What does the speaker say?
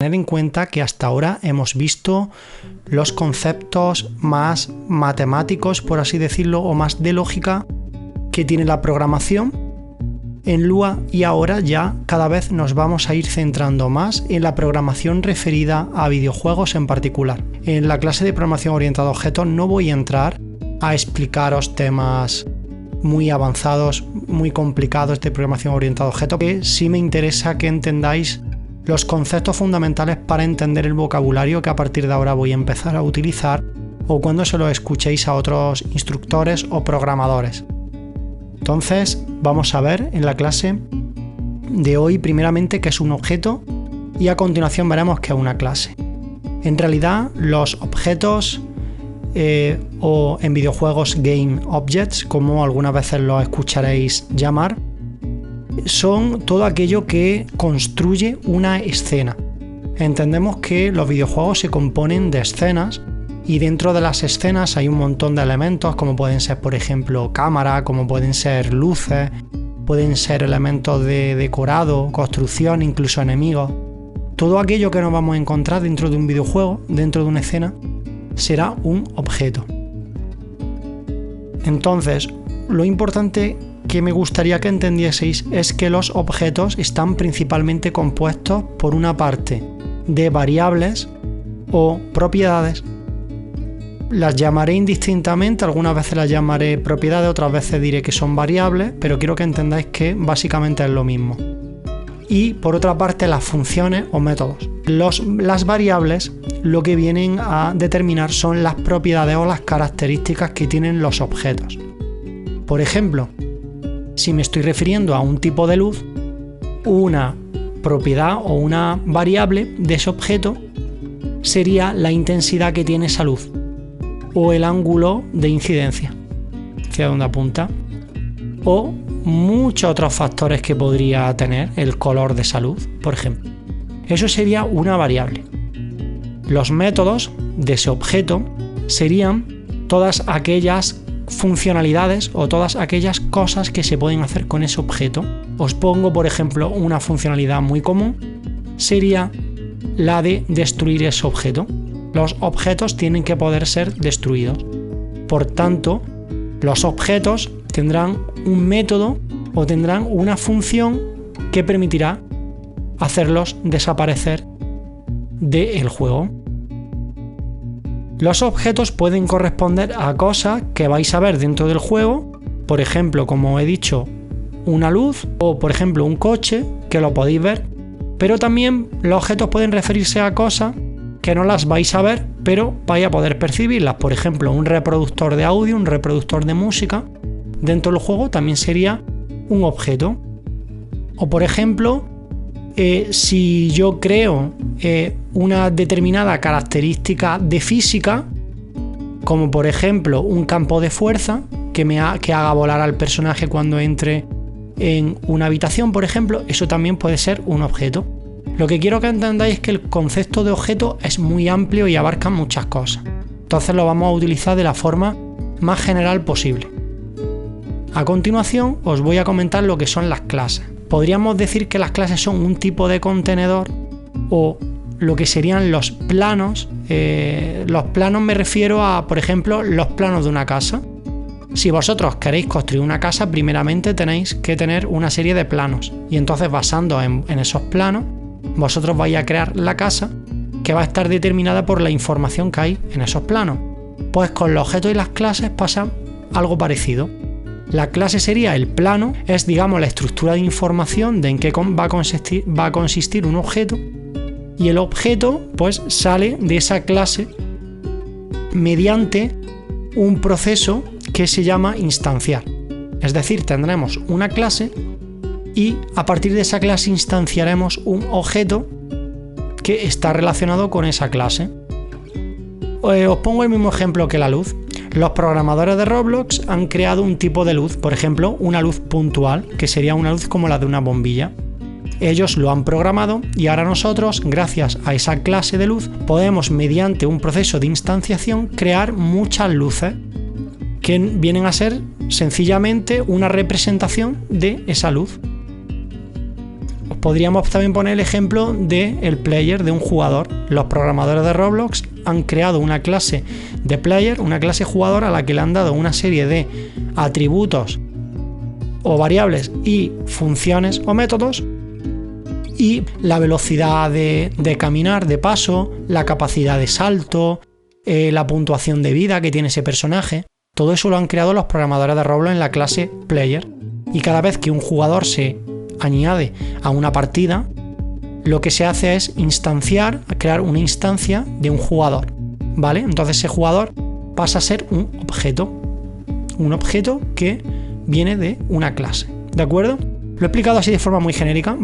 Tener en cuenta que hasta ahora hemos visto los conceptos más matemáticos, por así decirlo, o más de lógica que tiene la programación en Lua, y ahora ya cada vez nos vamos a ir centrando más en la programación referida a videojuegos en particular. En la clase de programación orientada a objetos no voy a entrar a explicaros temas muy avanzados, muy complicados de programación orientada a objetos, que sí me interesa que entendáis los conceptos fundamentales para entender el vocabulario que a partir de ahora voy a empezar a utilizar, o cuando se lo escuchéis a otros instructores o programadores. Entonces vamos a ver en la clase de hoy primeramente qué es un objeto, y a continuación veremos qué es una clase. En realidad los objetos o en videojuegos Game Objects, como algunas veces lo escucharéis llamar, son todo aquello que construye una escena. Entendemos que los videojuegos se componen de escenas, y dentro de las escenas hay un montón de elementos, como pueden ser, por ejemplo, cámara, como pueden ser luces, pueden ser elementos de decorado, construcción, incluso enemigos. Todo aquello que nos vamos a encontrar dentro de un videojuego, dentro de una escena, será un objeto. Entonces, lo importante que me gustaría que entendieseis es que los objetos están principalmente compuestos por una parte de variables o propiedades. Las llamaré indistintamente, algunas veces las llamaré propiedades, otras veces diré que son variables, pero quiero que entendáis que básicamente es lo mismo. Y por otra parte, las funciones o métodos. Las variables lo que vienen a determinar son las propiedades o las características que tienen los objetos. Por ejemplo, si me estoy refiriendo a un tipo de luz, una propiedad o una variable de ese objeto sería la intensidad que tiene esa luz, o el ángulo de incidencia hacia donde apunta, o muchos otros factores que podría tener el color de esa luz, por ejemplo. Eso sería una variable. Los métodos de ese objeto serían todas aquellas funcionalidades o todas aquellas cosas que se pueden hacer con ese objeto. Os pongo, por ejemplo, una funcionalidad muy común, sería la de destruir ese objeto. Los objetos tienen que poder ser destruidos. Por tanto, los objetos tendrán un método o tendrán una función que permitirá hacerlos desaparecer del juego. Los objetos pueden corresponder a cosas que vais a ver dentro del juego, por ejemplo, como he dicho, una luz, o por ejemplo un coche, que lo podéis ver, pero también los objetos pueden referirse a cosas que no las vais a ver, pero vais a poder percibirlas. Por ejemplo, un reproductor de audio, un reproductor de música, dentro del juego también sería un objeto. O por ejemplo, si yo creo una determinada característica de física, como por ejemplo un campo de fuerza que haga volar al personaje cuando entre en una habitación, por ejemplo, eso también puede ser un objeto. Lo que quiero que entendáis es que el concepto de objeto es muy amplio y abarca muchas cosas. Entonces lo vamos a utilizar de la forma más general posible. A continuación os voy a comentar lo que son las clases. Podríamos decir que las clases son un tipo de contenedor, o lo que serían los planos. Los planos me refiero a, por ejemplo, los planos de una casa. Si vosotros queréis construir una casa, primeramente tenéis que tener una serie de planos, y entonces basando en esos planos, vosotros vais a crear la casa, que va a estar determinada por la información que hay en esos planos. Pues con los objetos y las clases pasa algo parecido. La clase sería el plano, es digamos la estructura de información de en qué va a consistir un objeto, y el objeto pues sale de esa clase mediante un proceso que se llama instanciar. Es decir, tendremos una clase y a partir de esa clase instanciaremos un objeto que está relacionado con esa clase. Os pongo el mismo ejemplo que la luz. Los programadores de Roblox han creado un tipo de luz, por ejemplo, una luz puntual, que sería una luz como la de una bombilla. Ellos lo han programado y ahora nosotros, gracias a esa clase de luz, podemos, mediante un proceso de instanciación, crear muchas luces que vienen a ser sencillamente una representación de esa luz. Podríamos también poner el ejemplo del player, de un jugador. Los programadores de Roblox han creado una clase de player, una clase jugador a la que le han dado una serie de atributos o variables y funciones o métodos, y la velocidad de caminar, de paso, la capacidad de salto, la puntuación de vida que tiene ese personaje. Todo eso lo han creado los programadores de Roblox en la clase player, y cada vez que un jugador se añade a una partida, lo que se hace es crear una instancia de un jugador, ¿vale? Entonces ese jugador pasa a ser un objeto que viene de una clase, ¿de acuerdo? Lo he explicado así de forma muy genérica.